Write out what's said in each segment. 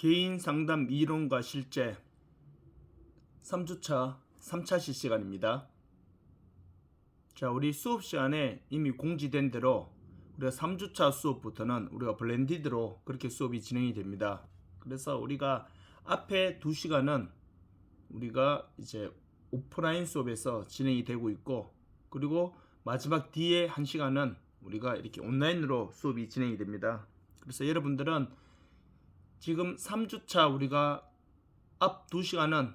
개인 상담 이론과 실제 3주차 3차시 시간입니다. 자, 우리 수업 시간에 이미 공지된 대로 우리가 3주차 수업부터는 우리가 블렌디드로 그렇게 수업이 진행이 됩니다. 그래서 우리가 앞에 2시간은 우리가 이제 오프라인 수업에서 진행이 되고 있고, 그리고 마지막 뒤에 1시간은 우리가 이렇게 온라인으로 수업이 진행이 됩니다. 그래서 여러분들은 지금 3주차 우리가 앞 2시간은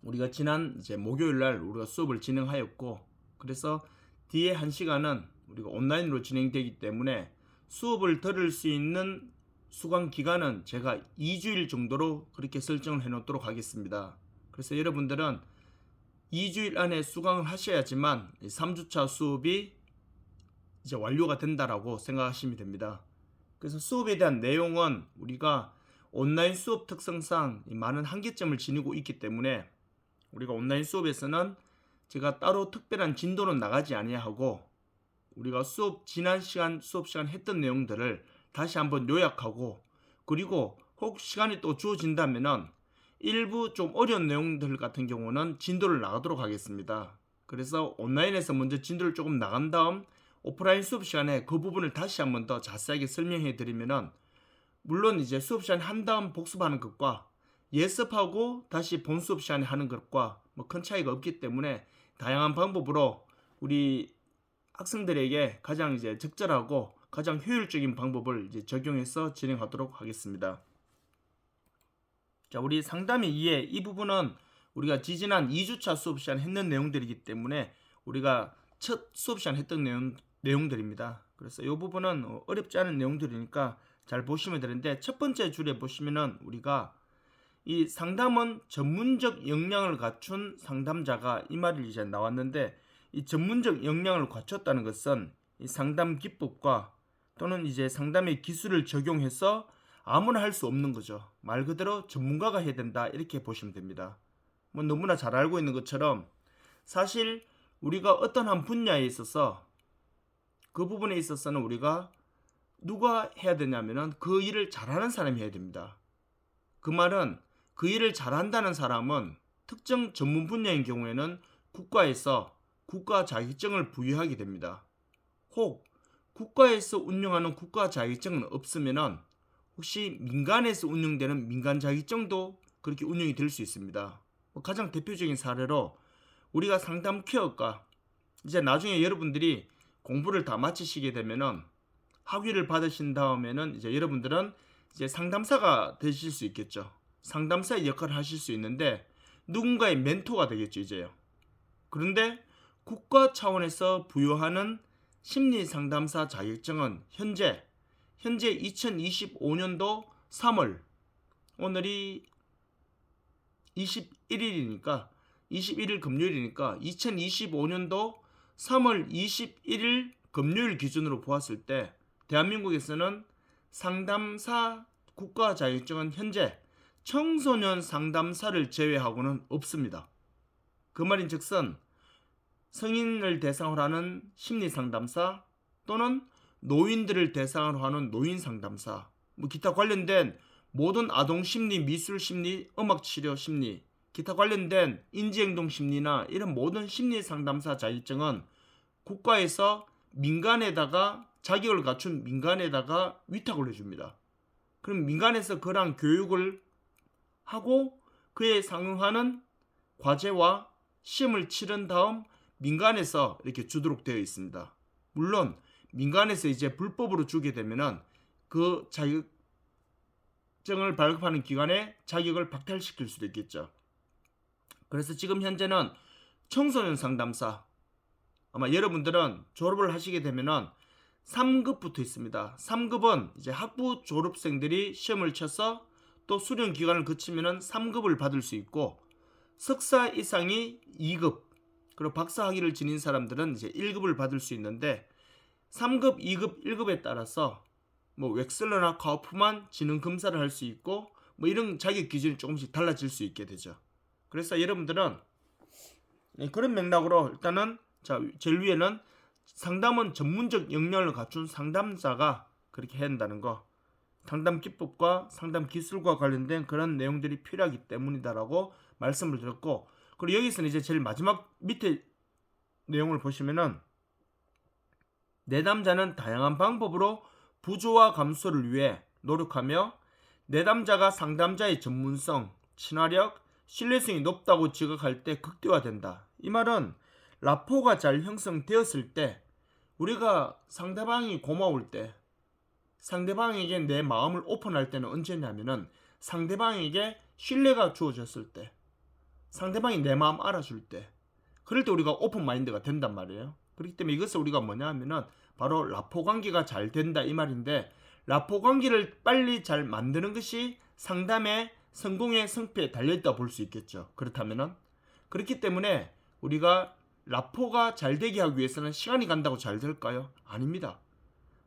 우리가 지난 이제 목요일 날 우리가 수업을 진행하였고, 그래서 뒤에 1시간은 우리가 온라인으로 진행되기 때문에 수업을 들을 수 있는 수강 기간은 제가 2주일 정도로 그렇게 설정을 해 놓도록 하겠습니다. 그래서 여러분들은 2주일 안에 수강을 하셔야지만 3주차 수업이 이제 완료가 된다라고 생각하시면 됩니다. 그래서 수업에 대한 내용은 우리가 온라인 수업 특성상 많은 한계점을 지니고 있기 때문에 우리가 온라인 수업에서는 제가 따로 특별한 진도는 나가지 아니하고 우리가 지난 시간 수업 시간 했던 내용들을 다시 한번 요약하고, 그리고 혹 시간이 또 주어진다면은 일부 좀 어려운 내용들 같은 경우는 진도를 나가도록 하겠습니다. 그래서 온라인에서 먼저 진도를 조금 나간 다음 오프라인 수업 시간에 그 부분을 다시 한번 더 자세하게 설명해 드리면은, 물론 이제 수업 시간에 한 다음 복습하는 것과 예습하고 다시 본 수업 시간에 하는 것과 뭐 큰 차이가 없기 때문에 다양한 방법으로 우리 학생들에게 가장 이제 적절하고 가장 효율적인 방법을 이제 적용해서 진행하도록 하겠습니다. 자, 우리 상담의 이해 이 부분은 우리가 지지난 2주차 수업 시간 했는 내용들이기 때문에 우리가 첫 수업 시간 했던 내용들입니다. 그래서 이 부분은 어렵지 않은 내용들이니까 잘 보시면 되는데, 첫 번째 줄에 보시면은 우리가 이 상담은 전문적 역량을 갖춘 상담자가, 이 말이 이제 나왔는데, 이 전문적 역량을 갖췄다는 것은 이 상담 기법과 또는 이제 상담의 기술을 적용해서 아무나 할 수 없는 거죠. 말 그대로 전문가가 해야 된다, 이렇게 보시면 됩니다. 뭐 너무나 잘 알고 있는 것처럼 사실 우리가 어떤 한 분야에 있어서 그 부분에 있어서는 우리가 누가 해야 되냐면은 그 일을 잘하는 사람이 해야 됩니다. 그 말은 그 일을 잘한다는 사람은 특정 전문 분야인 경우에는 국가에서 국가 자격증을 부여하게 됩니다. 혹 국가에서 운영하는 국가 자격증은 없으면은 혹시 민간에서 운영되는 민간 자격증도 그렇게 운영이 될 수 있습니다. 가장 대표적인 사례로 우리가 상담 케어과, 이제 나중에 여러분들이 공부를 다 마치시게 되면은 학위를 받으신 다음에는 이제 여러분들은 이제 상담사가 되실 수 있겠죠. 상담사의 역할을 하실 수 있는데 누군가의 멘토가 되겠죠, 이제요. 그런데 국가 차원에서 부여하는 심리 상담사 자격증은 현재 2025년도 3월, 오늘이 21일이니까 21일 금요일이니까 2025년도 3월 21일 금요일 기준으로 보았을 때 대한민국에서는 상담사 국가 자격증은 현재 청소년 상담사를 제외하고는 없습니다. 그 말인즉슨 성인을 대상으로 하는 심리 상담사 또는 노인들을 대상으로 하는 노인 상담사, 뭐 기타 관련된 모든 아동 심리, 미술 심리, 음악 치료 심리, 기타 관련된 인지행동 심리나 이런 모든 심리 상담사 자격증은 국가에서 민간에다가 자격을 갖춘 민간에다가 위탁을 해줍니다. 그럼 민간에서 그러한 교육을 하고 그에 상응하는 과제와 시험을 치른 다음 민간에서 이렇게 주도록 되어 있습니다. 물론 민간에서 이제 불법으로 주게 되면은 그 자격증을 발급하는 기관의 자격을 박탈시킬 수도 있겠죠. 그래서 지금 현재는 청소년 상담사, 아마 여러분들은 졸업을 하시게 되면은 3급부터 있습니다. 3급은 이제 학부 졸업생들이 시험을 쳐서 또 수련 기간을 거치면은 3급을 받을 수 있고, 석사 이상이 2급, 그리고 박사 학위를 지닌 사람들은 이제 1급을 받을 수 있는데, 3급, 2급, 1급에 따라서 뭐 웩슬러나 카우프만 지능 검사를 할 수 있고, 뭐 이런 자격 기준이 조금씩 달라질 수 있게 되죠. 그래서 여러분들은 그런 맥락으로 일단은 자, 제일 위에는 상담은 전문적 역량을 갖춘 상담자가 그렇게 해야 한다는 거. 상담 기법과 상담 기술과 관련된 그런 내용들이 필요하기 때문이다라고 말씀을 드렸고, 그리고 여기서는 이제 제일 마지막 밑에 내용을 보시면은 내담자는 다양한 방법으로 부조화 감소를 위해 노력하며 내담자가 상담자의 전문성, 친화력, 신뢰성이 높다고 지적할 때 극대화된다. 이 말은 라포가 잘 형성되었을 때, 우리가 상대방이 고마울 때, 상대방에게 내 마음을 오픈할 때는 언제냐면은 상대방에게 신뢰가 주어졌을 때, 상대방이 내 마음 알아줄 때, 그럴 때 우리가 오픈 마인드가 된단 말이에요. 그렇기 때문에 이것을 우리가 뭐냐 하면은 바로 라포 관계가 잘 된다 이 말인데, 라포 관계를 빨리 잘 만드는 것이 상담의 성공의 성패에 달려있다 볼 수 있겠죠. 그렇다면은, 그렇기 때문에 우리가 라포가 잘 되게 하기 위해서는 시간이 간다고 잘 될까요? 아닙니다.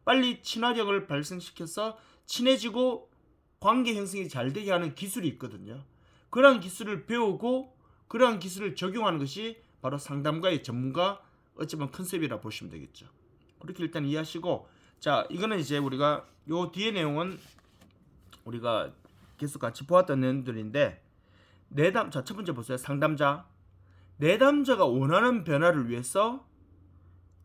빨리 친화력을 발생시켜서 친해지고 관계 형성이 잘 되게 하는 기술이 있거든요. 그러한 기술을 배우고 그러한 기술을 적용하는 것이 바로 상담가의 전문가 어찌 보면 컨셉이라 보시면 되겠죠. 그렇게 일단 이해하시고, 자, 이거는 이제 우리가 요 뒤에 내용은 우리가 계속 같이 보았던 내용들인데, 자, 첫 번째 보세요. 상담자. 내담자가 원하는 변화를 위해서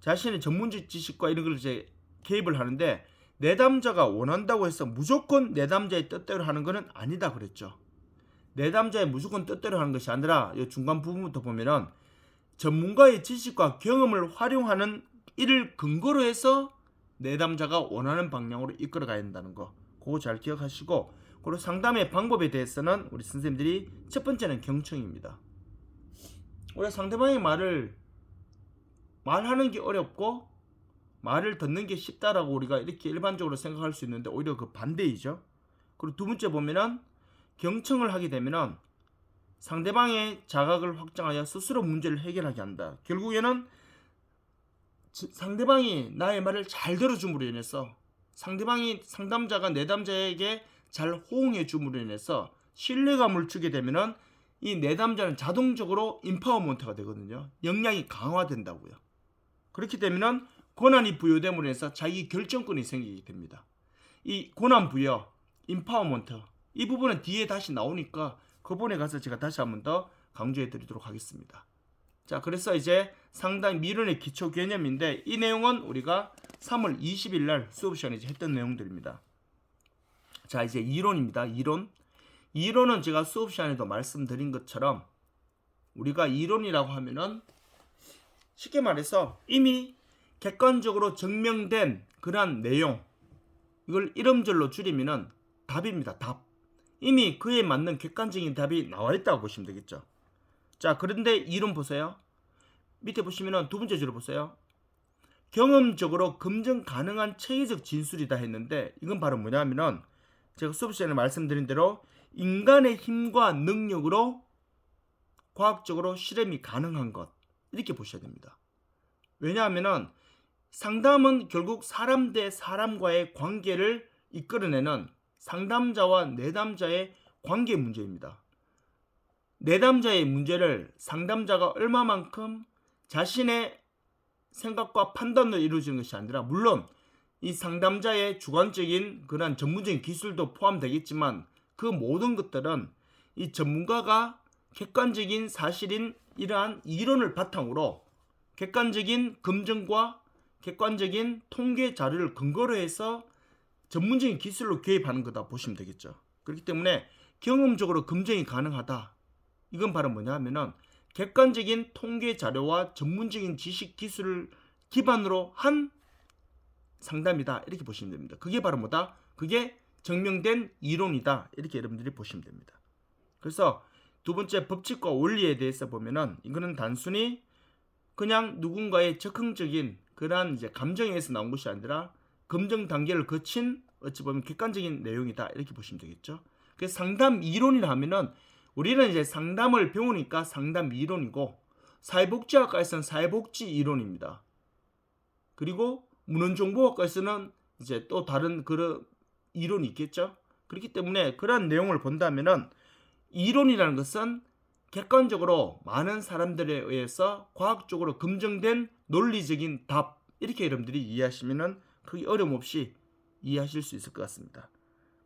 자신의 전문적 지식과 이런 걸 이제 개입을 하는데, 내담자가 원한다고 해서 무조건 내담자의 뜻대로 하는 것은 아니다 그랬죠. 내담자의 무조건 뜻대로 하는 것이 아니라 이 중간 부분부터 보면은 전문가의 지식과 경험을 활용하는 이를 근거로 해서 내담자가 원하는 방향으로 이끌어 가야 된다는 거, 그거 잘 기억하시고, 그리고 상담의 방법에 대해서는 우리 선생님들이 첫 번째는 경청입니다. 우리가 상대방의 말하는 게 어렵고 말을 듣는 게 쉽다라고 우리가 이렇게 일반적으로 생각할 수 있는데 오히려 그 반대이죠. 그리고 두 번째 보면은 경청을 하게 되면은 상대방의 자각을 확장하여 스스로 문제를 해결하게 한다. 결국에는 상대방이 나의 말을 잘 들어줌으로 인해서, 상대방이 상담자가 내담자에게 잘 호응해 줌으로 인해서 신뢰감을 주게 되면은 이 내담자는 자동적으로 임파워먼트가 되거든요. 역량이 강화된다고요. 그렇게 되면은 권한이 부여됨으로 해서 자기 결정권이 생기게 됩니다. 이 권한 부여, 임파워먼트, 이 부분은 뒤에 다시 나오니까 그 부분에 가서 제가 다시 한번 더 강조해 드리도록 하겠습니다. 자, 그래서 이제 상담 미론의 기초 개념인데, 이 내용은 우리가 3월 20일 날 수업 시간에 이제 했던 내용들입니다. 자, 이제 이론입니다. 이론은 제가 수업 시간에도 말씀드린 것처럼 우리가 이론이라고 하면은 쉽게 말해서 이미 객관적으로 증명된 그러한 내용, 이걸 이름절로 줄이면은 답입니다. 답. 이미 그에 맞는 객관적인 답이 나와 있다고 보시면 되겠죠. 자, 그런데 이론 보세요. 밑에 보시면은 두 번째 줄을 보세요. 경험적으로 검증 가능한 체계적 진술이다 했는데, 이건 바로 뭐냐면은 제가 수업 시간에 말씀드린 대로 인간의 힘과 능력으로 과학적으로 실험이 가능한 것, 이렇게 보셔야 됩니다. 왜냐하면은 상담은 결국 사람 대 사람과의 관계를 이끌어내는 상담자와 내담자의 관계 문제입니다. 내담자의 문제를 상담자가 얼마만큼 자신의 생각과 판단으로 이루어지는 것이 아니라, 물론 이 상담자의 주관적인 그런 전문적인 기술도 포함되겠지만 그 모든 것들은 이 전문가가 객관적인 사실인 이러한 이론을 바탕으로 객관적인 검증과 객관적인 통계 자료를 근거로 해서 전문적인 기술로 개입하는 거다 보시면 되겠죠. 그렇기 때문에 경험적으로 검증이 가능하다. 이건 바로 뭐냐 하면은 객관적인 통계 자료와 전문적인 지식 기술을 기반으로 한 상담이다. 이렇게 보시면 됩니다. 그게 바로 뭐다? 그게 증명된 이론이다. 이렇게 여러분들이 보시면 됩니다. 그래서 두 번째 법칙과 원리에 대해서 보면은 이거는 단순히 그냥 누군가의 적극적인 그러한 이제 감정에서 나온 것이 아니라 검증 단계를 거친 어찌 보면 객관적인 내용이다. 이렇게 보시면 되겠죠. 그래서 상담 이론이라 하면은 우리는 이제 상담을 배우니까 상담 이론이고, 사회복지학과에서는 사회복지 이론입니다. 그리고 문헌정보학과에서는 이제 또 다른 그런 이론이 있겠죠. 그렇기 때문에 그런 내용을 본다면은 이론이라는 것은 객관적으로 많은 사람들에 의해서 과학적으로 검증된 논리적인 답, 이렇게 여러분들이 이해하시면은 크게 어려움 없이 이해하실 수 있을 것 같습니다.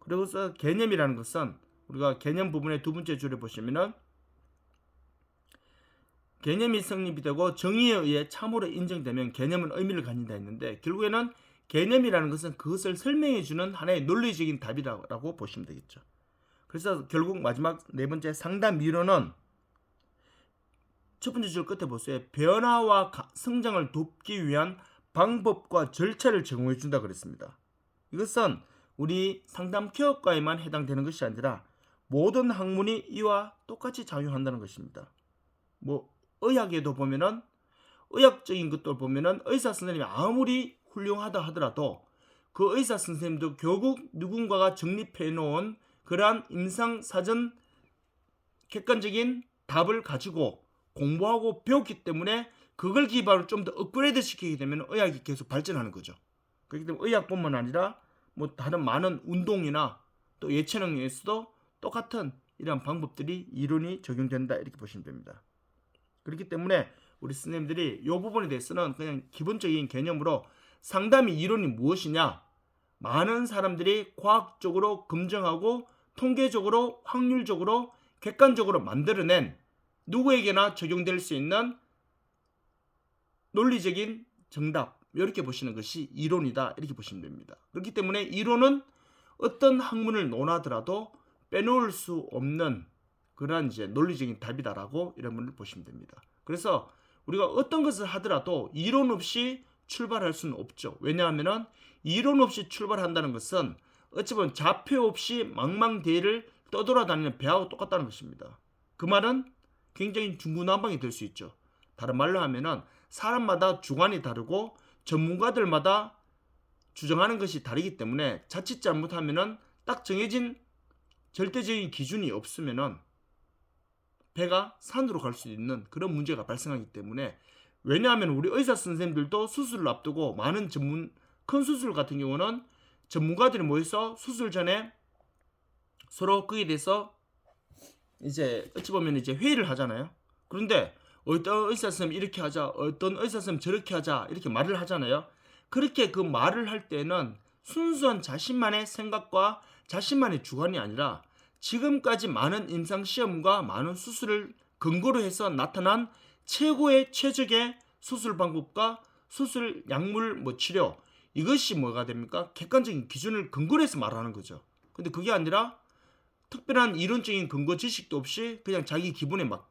그래서 개념이라는 것은 우리가 개념 부분의 두 번째 줄에 보시면은 개념이 성립이 되고 정의에 의해 참으로 인정되면 개념은 의미를 갖는다 했는데, 결국에는 개념이라는 것은 그것을 설명해주는 하나의 논리적인 답이라고 보시면 되겠죠. 그래서 결국 마지막 네 번째 상담 이론은 첫 번째 줄 끝에 보세요. 변화와 성장을 돕기 위한 방법과 절차를 제공해 준다 그랬습니다. 이것은 우리 상담 케어과에만 해당되는 것이 아니라 모든 학문이 이와 똑같이 작용한다는 것입니다. 뭐 의학에도 보면은 의학적인 것도 보면은 의사 선생님이 아무리 훌륭하다 하더라도 그 의사 선생님도 결국 누군가가 정립해 놓은 그러한 임상 사전 객관적인 답을 가지고 공부하고 배웠기 때문에 그걸 기반으로 좀 더 업그레이드 시키게 되면 의학이 계속 발전하는 거죠. 그렇기 때문에 의학뿐만 아니라 뭐 다른 많은 운동이나 또 예체능에서도 똑같은 이러한 방법들이 이론이 적용된다 이렇게 보시면 됩니다. 그렇기 때문에 우리 선생님들이 이 부분에 대해서는 그냥 기본적인 개념으로 상담의 이론이 무엇이냐, 많은 사람들이 과학적으로 검증하고 통계적으로 확률적으로 객관적으로 만들어낸 누구에게나 적용될 수 있는 논리적인 정답, 이렇게 보시는 것이 이론이다 이렇게 보시면 됩니다. 그렇기 때문에 이론은 어떤 학문을 논하더라도 빼놓을 수 없는 그러한 이제 논리적인 답이다라고 이런 분을 보시면 됩니다. 그래서 우리가 어떤 것을 하더라도 이론 없이 출발할 수는 없죠. 왜냐하면 이론 없이 출발한다는 것은 어찌 보면 좌표 없이 망망대해를 떠돌아다니는 배하고 똑같다는 것입니다. 그 말은 굉장히 중구난방이 될 수 있죠. 다른 말로 하면은 사람마다 주관이 다르고 전문가들마다 주장하는 것이 다르기 때문에 자칫 잘못하면은 딱 정해진 절대적인 기준이 없으면은 배가 산으로 갈 수 있는 그런 문제가 발생하기 때문에, 왜냐하면 우리 의사 선생님들도 수술을 앞두고 많은 큰 수술 같은 경우는 전문가들이 모여서 수술 전에 서로 거기에 대해서 이제 어찌 보면 이제 회의를 하잖아요. 그런데 어떤 의사 선생님 이렇게 하자, 어떤 의사 선생님 저렇게 하자 이렇게 말을 하잖아요. 그렇게 그 말을 할 때는 순수한 자신만의 생각과 자신만의 주관이 아니라 지금까지 많은 임상시험과 많은 수술을 근거로 해서 나타난 최고의 최적의 수술 방법과 수술 약물 치료, 이것이 뭐가 됩니까? 객관적인 기준을 근거로 해서 말하는 거죠. 근데 그게 아니라 특별한 이론적인 근거 지식도 없이 그냥 자기 기분에 막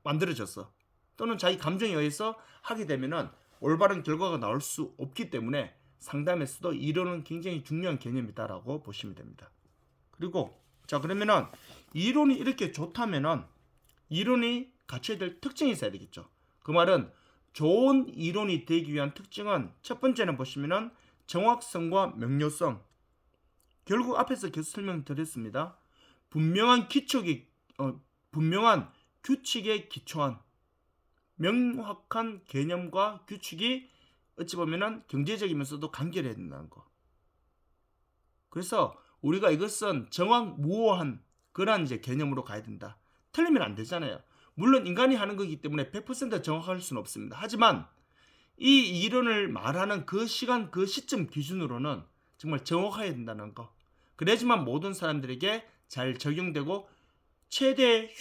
만들어졌어. 또는 자기 감정에 의해서 하게 되면은 올바른 결과가 나올 수 없기 때문에 상담에서도 이론은 굉장히 중요한 개념이다라고 보시면 됩니다. 그리고 자, 그러면은 이론이 이렇게 좋다면은 이론이 갖춰야 될 특징이 있어야 되겠죠. 그 말은 좋은 이론이 되기 위한 특징은 첫 번째는 보시면은 정확성과 명료성. 결국 앞에서 계속 설명드렸습니다. 분명한 규칙에 기초한 명확한 개념과 규칙이 어찌 보면은 경제적이면서도 간결해야 된다는 거. 그래서 우리가 이것은 정확무오한 그러한 이제 개념으로 가야 된다. 틀리면 안 되잖아요. 물론 인간이 하는 거기 때문에 100% 정확할 수는 없습니다. 하지만 이 이론을 말하는 그 시간, 그 시점 기준으로는 정말 정확해야 된다는 거. 그래야지만 모든 사람들에게 잘 적용되고 최대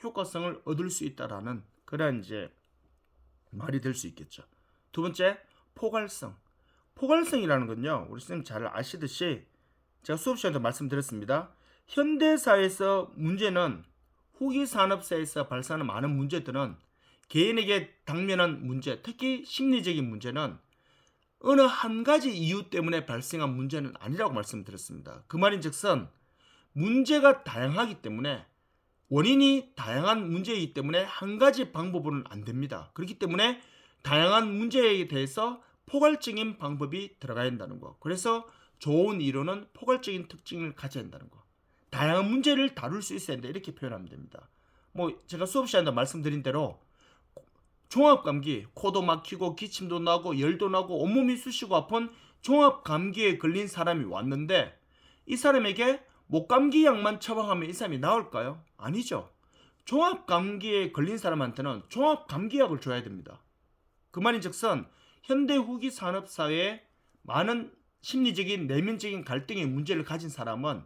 효과성을 얻을 수 있다라는 그런 이제 말이 될 수 있겠죠. 두 번째, 포괄성. 포괄성이라는 건요, 우리 선생님 잘 아시듯이 제가 수업 시간에도 말씀드렸습니다. 현대사에서 문제는 후기 산업사에서 발생하는 많은 문제들은 개인에게 당면한 문제, 특히 심리적인 문제는 어느 한 가지 이유 때문에 발생한 문제는 아니라고 말씀드렸습니다. 그 말인즉슨 문제가 다양하기 때문에 원인이 다양한 문제이기 때문에 한 가지 방법으로는 안 됩니다. 그렇기 때문에 다양한 문제에 대해서 포괄적인 방법이 들어가야 한다는 거. 그래서 좋은 이론은 포괄적인 특징을 가져야 한다는 거. 다양한 문제를 다룰 수 있어야 한다 이렇게 표현하면 됩니다. 제가 수업 시간에 말씀드린 대로 종합감기, 코도 막히고 기침도 나고 열도 나고 온몸이 쑤시고 아픈 종합감기에 걸린 사람이 왔는데 이 사람에게 목감기 약만 처방하면 이 사람이 나을까요? 아니죠. 종합감기에 걸린 사람한테는 종합감기약을 줘야 됩니다. 그 말인즉슨 현대 후기 산업사회에 많은 심리적인 내면적인 갈등의 문제를 가진 사람은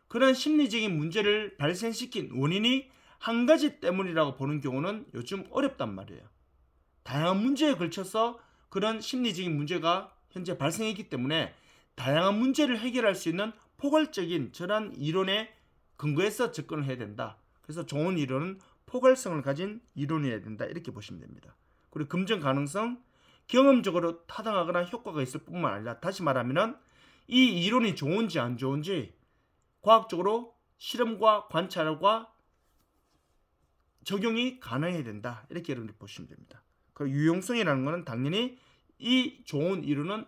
그런 심리적인 문제를 발생시킨 원인이 한 가지 때문이라고 보는 경우는 요즘 어렵단 말이에요. 다양한 문제에 걸쳐서 그런 심리적인 문제가 현재 발생했기 때문에 다양한 문제를 해결할 수 있는 포괄적인 저런 이론에 근거해서 접근을 해야 된다. 그래서 좋은 이론은 포괄성을 가진 이론이어야 된다. 이렇게 보시면 됩니다. 그리고 검증 가능성, 경험적으로 타당하거나 효과가 있을 뿐만 아니라 다시 말하면 이 이론이 좋은지 안 좋은지 과학적으로 실험과 관찰과 적용이 가능해야 된다. 이렇게 여러분들 보시면 됩니다. 그 유용성이라는 것은 당연히 이 좋은 이론은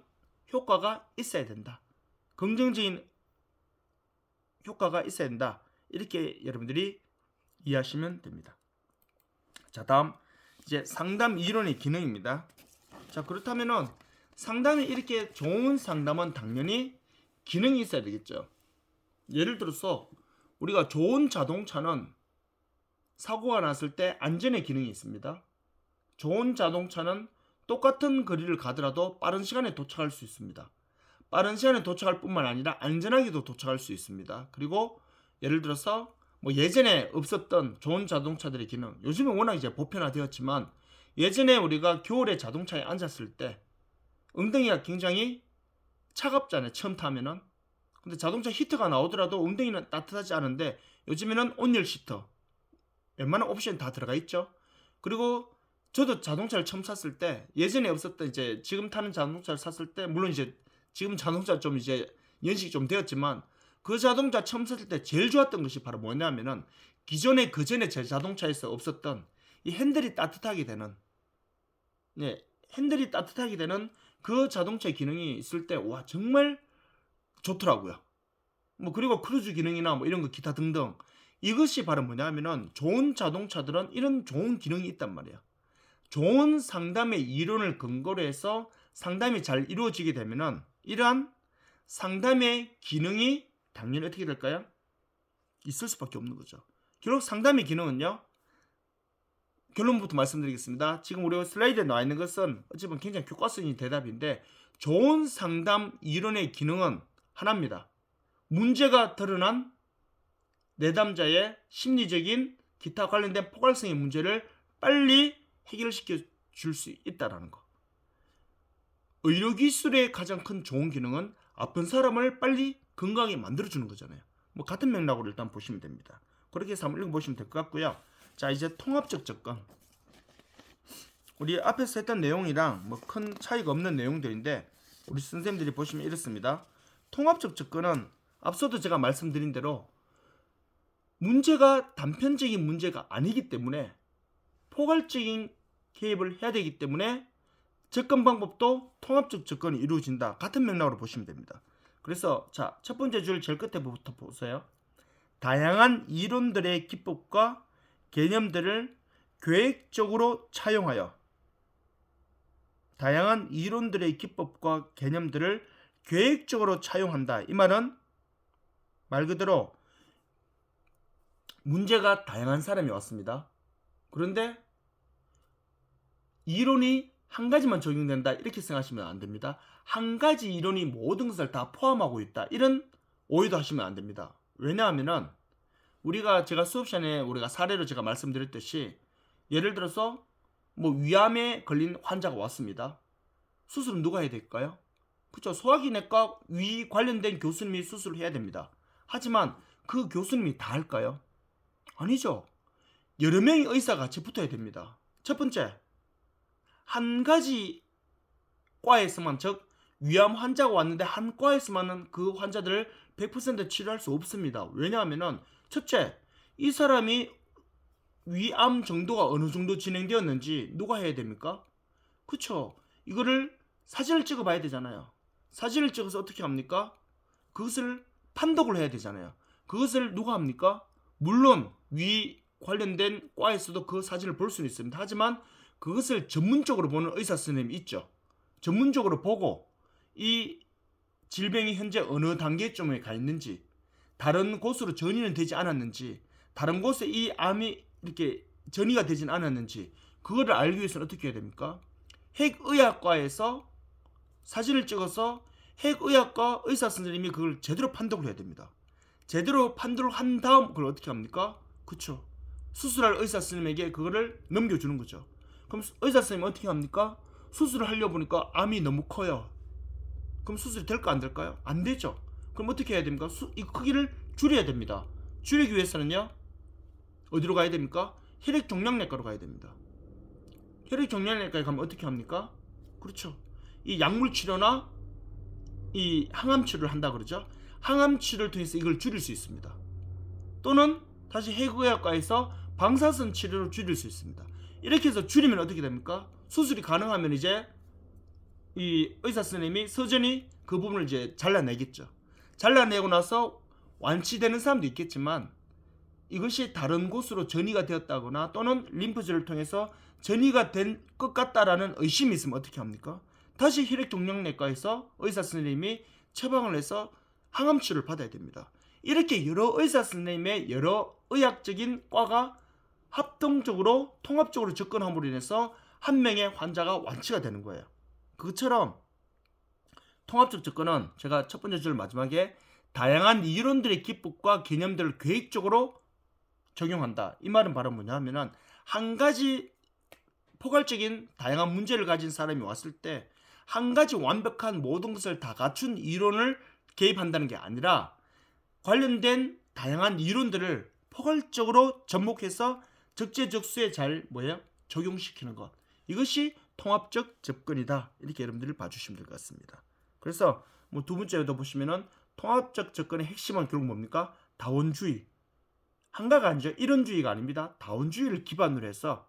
효과가 있어야 된다. 긍정적인 효과가 있어야 된다. 이렇게 여러분들이 이해하시면 됩니다. 자, 다음 이제 상담 이론의 기능입니다. 자, 그렇다면은 상담이 이렇게 좋은 상담은 당연히 기능이 있어야 되겠죠. 예를 들어서 우리가 좋은 자동차는 사고가 났을 때 안전의 기능이 있습니다. 좋은 자동차는 똑같은 거리를 가더라도 빠른 시간에 도착할 수 있습니다. 빠른 시간에 도착할 뿐만 아니라 안전하게도 도착할 수 있습니다. 그리고 예를 들어서 뭐 예전에 없었던 좋은 자동차들의 기능, 요즘은 워낙 이제 보편화되었지만 예전에 우리가 겨울에 자동차에 앉았을 때 엉덩이가 굉장히 차갑잖아요. 처음 타면은. 근데 자동차 히터가 나오더라도 엉덩이는 따뜻하지 않은데 요즘에는 온열 시터 웬만한 옵션 다 들어가 있죠. 그리고 저도 자동차를 처음 샀을 때 예전에 없었던 이제 지금 타는 자동차를 샀을 때 물론 이제 지금 자동차 좀 이제 연식이 좀 되었지만 그 자동차 처음 샀을 때 제일 좋았던 것이 바로 뭐냐면은 기존에 그 전에 제 자동차에서 없었던 이 핸들이 따뜻하게 되는 핸들이 따뜻하게 되는 그 자동차 기능이 있을 때 와 정말 좋더라고요. 뭐 그리고 크루즈 기능이나 뭐 이런 거 기타 등등 이것이 바로 뭐냐면은 좋은 자동차들은 이런 좋은 기능이 있단 말이에요. 좋은 상담의 이론을 근거로 해서 상담이 잘 이루어지게 되면은 이러한 상담의 기능이 당연히 어떻게 될까요? 있을 수밖에 없는 거죠. 결국 상담의 기능은요. 결론부터 말씀드리겠습니다. 지금 우리 슬라이드에 나와 있는 것은 어찌 보면 굉장히 교과서적인 대답인데 좋은 상담 이론의 기능은 하나입니다. 문제가 드러난 내담자의 심리적인 기타 관련된 포괄성의 문제를 빨리 해결시켜 줄 수 있다는 거. 의료기술의 가장 큰 좋은 기능은 아픈 사람을 빨리 건강하게 만들어주는 거잖아요. 뭐 같은 맥락으로 일단 보시면 됩니다. 그렇게 해서 한번 읽어보시면 될 것 같고요. 자, 이제 통합적 접근. 우리 앞에서 했던 내용이랑 뭐 큰 차이가 없는 내용들인데 우리 선생님들이 보시면 이렇습니다. 통합적 접근은 앞서도 제가 말씀드린 대로 문제가 단편적인 문제가 아니기 때문에 포괄적인 개입을 해야 되기 때문에 접근 방법도 통합적 접근이 이루어진다. 같은 맥락으로 보시면 됩니다. 그래서 자, 첫 번째 줄 제일 끝에부터 보세요. 다양한 이론들의 기법과 개념들을 계획적으로 차용하여 다양한 이론들의 기법과 개념들을 계획적으로 차용한다. 이 말은 말 그대로 문제가 다양한 사람이 왔습니다. 그런데 이론이 한 가지만 적용된다. 이렇게 생각하시면 안 됩니다. 한 가지 이론이 모든 것을 다 포함하고 있다. 이런 오해도 하시면 안 됩니다. 왜냐하면은 제가 수업 시간에 우리가 사례로 제가 말씀드렸듯이 예를 들어서 뭐 위암에 걸린 환자가 왔습니다. 수술은 누가 해야 될까요? 그렇죠. 소화기내과 위 관련된 교수님이 수술을 해야 됩니다. 하지만 그 교수님이 다 할까요? 아니죠. 여러 명의 의사가 같이 붙어야 됩니다. 첫 번째, 한 가지 과에서만, 즉 위암 환자가 왔는데 한 과에서만은 그 환자들을 100% 치료할 수 없습니다. 왜냐하면은 첫째, 이 사람이 위암 정도가 어느 정도 진행되었는지 누가 해야 됩니까? 그쵸? 이거를 사진을 찍어 봐야 되잖아요. 사진을 찍어서 어떻게 합니까? 그것을 판독을 해야 되잖아요. 그것을 누가 합니까? 물론 위 관련된 과에서도 그 사진을 볼 수는 있습니다. 하지만 그것을 전문적으로 보는 의사 선생님이 있죠. 전문적으로 보고 이 질병이 현재 어느 단계쯤에 가 있는지, 다른 곳으로 전이는 되지 않았는지, 다른 곳에 이 암이 이렇게 전이가 되진 않았는지, 그거를 알기 위해서는 어떻게 해야 됩니까? 핵의학과에서 사진을 찍어서 핵의학과 의사 선생님이 그걸 제대로 판독을 해야 됩니다. 제대로 판독을 한 다음 그걸 어떻게 합니까? 그쵸. 수술할 의사 선생님에게 그거를 넘겨주는 거죠. 그럼 의사 선생님이 어떻게 합니까? 수술을 하려 보니까 암이 너무 커요. 그럼 수술이 될까 안 될까요? 안 되죠. 그럼 어떻게 해야 됩니까? 이 크기를 줄여야 됩니다. 줄이기 위해서는요, 어디로 가야 됩니까? 혈액종양내과로 가야 됩니다. 혈액종양내과에 가면 어떻게 합니까? 그렇죠. 이 약물 치료나 이 항암 치료를 한다 그러죠. 항암 치료를 통해서 이걸 줄일 수 있습니다. 또는 다시 핵의학과에서 방사선 치료로 줄일 수 있습니다. 이렇게 해서 줄이면 어떻게 됩니까? 수술이 가능하면 이제 이 의사 선생님이 서전이 그 부분을 이제 잘라내겠죠. 잘라내고 나서 완치되는 사람도 있겠지만 이것이 다른 곳으로 전이가 되었다거나 또는 림프절을 통해서 전이가 된 것 같다라는 의심이 있으면 어떻게 합니까? 다시 혈액종양내과에서 의사 선생님이 처방을 해서 항암 치료를 받아야 됩니다. 이렇게 여러 의사 선생님의 여러 의학적인 과가 합동적으로 통합적으로 접근함으로 인해서 한 명의 환자가 완치가 되는 거예요. 그것처럼 통합적 접근은 제가 첫 번째 줄 마지막에 다양한 이론들의 기법과 개념들을 계획적으로 적용한다. 이 말은 바로 뭐냐 하면은 한 가지 포괄적인 다양한 문제를 가진 사람이 왔을 때 한 가지 완벽한 모든 것을 다 갖춘 이론을 개입한다는 게 아니라 관련된 다양한 이론들을 포괄적으로 접목해서 적재적소에 잘 적용시키는 것. 이것이 통합적 접근이다. 이렇게 여러분들이 봐주시면 될 것 같습니다. 그래서 뭐 두 번째도 보시면은 통합적 접근의 핵심은 결국 뭡니까? 다원주의. 한가가 아니죠. 이론주의가 아닙니다. 다원주의를 기반으로 해서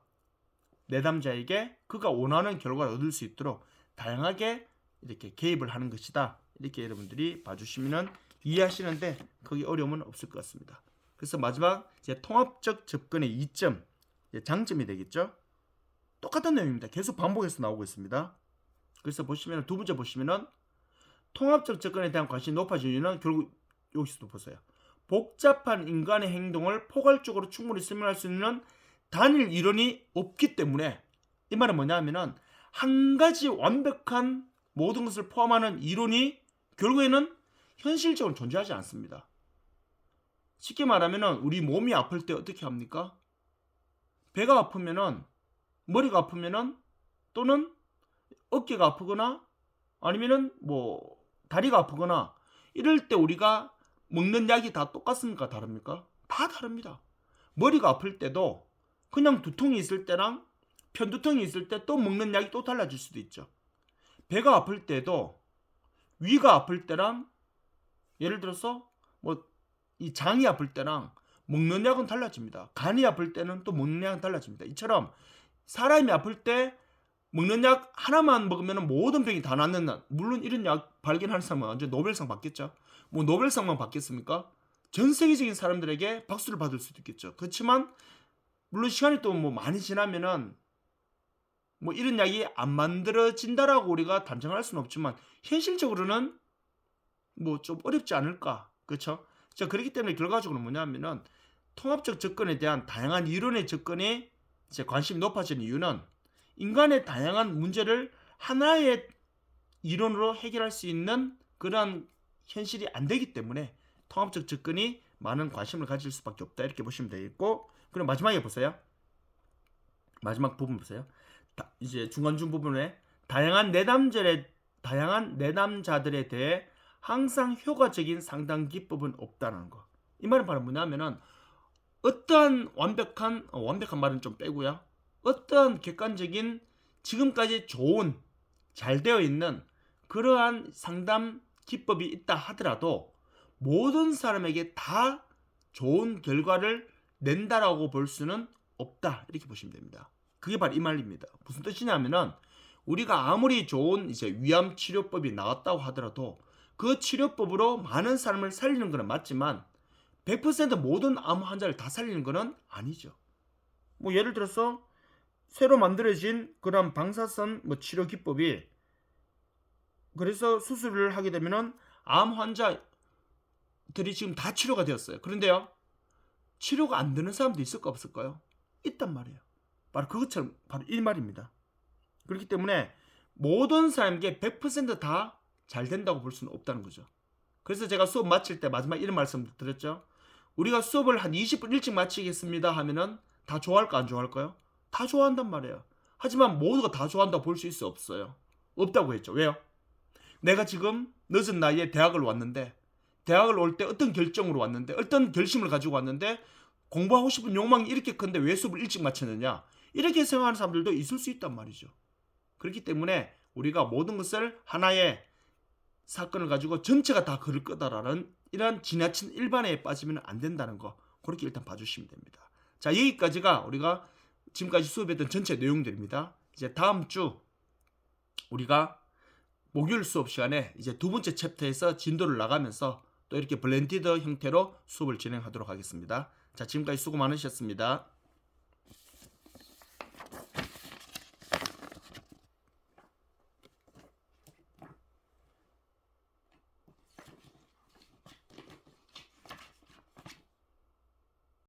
내담자에게 그가 원하는 결과를 얻을 수 있도록 다양하게 이렇게 개입을 하는 것이다. 이렇게 여러분들이 봐주시면 이해하시는데 거기 어려움은 없을 것 같습니다. 그래서 마지막 이제 통합적 접근의 이점, 장점이 되겠죠. 똑같은 내용입니다. 계속 반복해서 나오고 있습니다. 그래서 보시면 두 번째 보시면은 통합적 접근에 대한 관심이 높아진 이유는 결국 여기서도 보세요. 복잡한 인간의 행동을 포괄적으로 충분히 설명할 수 있는 단일 이론이 없기 때문에 이 말은 뭐냐 하면은 한 가지 완벽한 모든 것을 포함하는 이론이 결국에는 현실적으로 존재하지 않습니다. 쉽게 말하면은 우리 몸이 아플 때 어떻게 합니까? 배가 아프면은 머리가 아프면은 또는 어깨가 아프거나 아니면은 뭐 다리가 아프거나 이럴 때 우리가 먹는 약이 다 똑같습니까? 다릅니까? 다 다릅니다. 머리가 아플 때도 그냥 두통이 있을 때랑 편두통이 있을 때 또 먹는 약이 또 달라질 수도 있죠. 배가 아플 때도 위가 아플 때랑 예를 들어서 뭐 이 장이 아플 때랑 먹는 약은 달라집니다. 간이 아플 때는 또 먹는 약은 달라집니다. 이처럼 사람이 아플 때 먹는 약 하나만 먹으면 모든 병이 다 낫는, 물론 이런 약 발견하는 사람은 완전 노벨상 받겠죠. 뭐 노벨상만 받겠습니까? 전 세계적인 사람들에게 박수를 받을 수도 있겠죠. 그렇지만 물론 시간이 또 뭐 많이 지나면은 뭐 이런 약이 안 만들어진다라고 우리가 단정할 수는 없지만 현실적으로는 뭐 좀 어렵지 않을까. 그렇죠? 자, 그렇기 때문에 결과적으로 뭐냐면은 통합적 접근에 대한 다양한 이론의 접근에 이제 관심이 높아진 이유는 인간의 다양한 문제를 하나의 이론으로 해결할 수 있는 그런 현실이 안 되기 때문에 통합적 접근이 많은 관심을 가질 수밖에 없다. 이렇게 보시면 되겠고, 그럼 마지막에 보세요. 마지막 부분 보세요. 이제 중간중 부분에 다양한 내담자들에 대해 항상 효과적인 상담 기법은 없다는 거. 이 말은 바로 뭐냐면은 어떠한 완벽한 말은 좀 빼고요. 어떠한 객관적인 지금까지 좋은 잘 되어 있는 그러한 상담 기법이 있다 하더라도 모든 사람에게 다 좋은 결과를 낸다라고 볼 수는 없다. 이렇게 보시면 됩니다. 그게 바로 이 말입니다. 무슨 뜻이냐면은 우리가 아무리 좋은 이제 위암 치료법이 나왔다고 하더라도 그 치료법으로 많은 사람을 살리는 것은 맞지만 100% 모든 암 환자를 다 살리는 것은 아니죠. 뭐 예를 들어서 새로 만들어진 그런 방사선 치료 기법이 그래서 수술을 하게 되면은 암 환자들이 지금 다 치료가 되었어요. 그런데요, 치료가 안 되는 사람도 있을까 없을까요? 있단 말이에요. 바로 그것처럼 바로 이 말입니다. 그렇기 때문에 모든 사람에게 100% 다 잘 된다고 볼 수는 없다는 거죠. 그래서 제가 수업 마칠 때 마지막 이런 말씀 드렸죠. 우리가 수업을 한 20분 일찍 마치겠습니다 하면은 다 좋아할까 안 좋아할까요? 다 좋아한단 말이에요. 하지만 모두가 다 좋아한다고 볼 수 있어 없어요? 없다고 했죠. 왜요? 내가 지금 늦은 나이에 대학을 왔는데 대학을 올 때 어떤 결정으로 왔는데 어떤 결심을 가지고 왔는데 공부하고 싶은 욕망이 이렇게 큰데 왜 수업을 일찍 마쳤느냐 이렇게 생각하는 사람들도 있을 수 있단 말이죠. 그렇기 때문에 우리가 모든 것을 하나의 사건을 가지고 전체가 다 그럴 거다라는 이러한 지나친 일반화에 빠지면 안 된다는 거 그렇게 일단 봐주시면 됩니다. 자, 여기까지가 우리가 지금까지 수업했던 전체 내용들입니다. 이제 다음 주 우리가 목요일 수업 시간에 이제 두 번째 챕터에서 진도를 나가면서 또 이렇게 블렌디드 형태로 수업을 진행하도록 하겠습니다. 자, 지금까지 수고 많으셨습니다.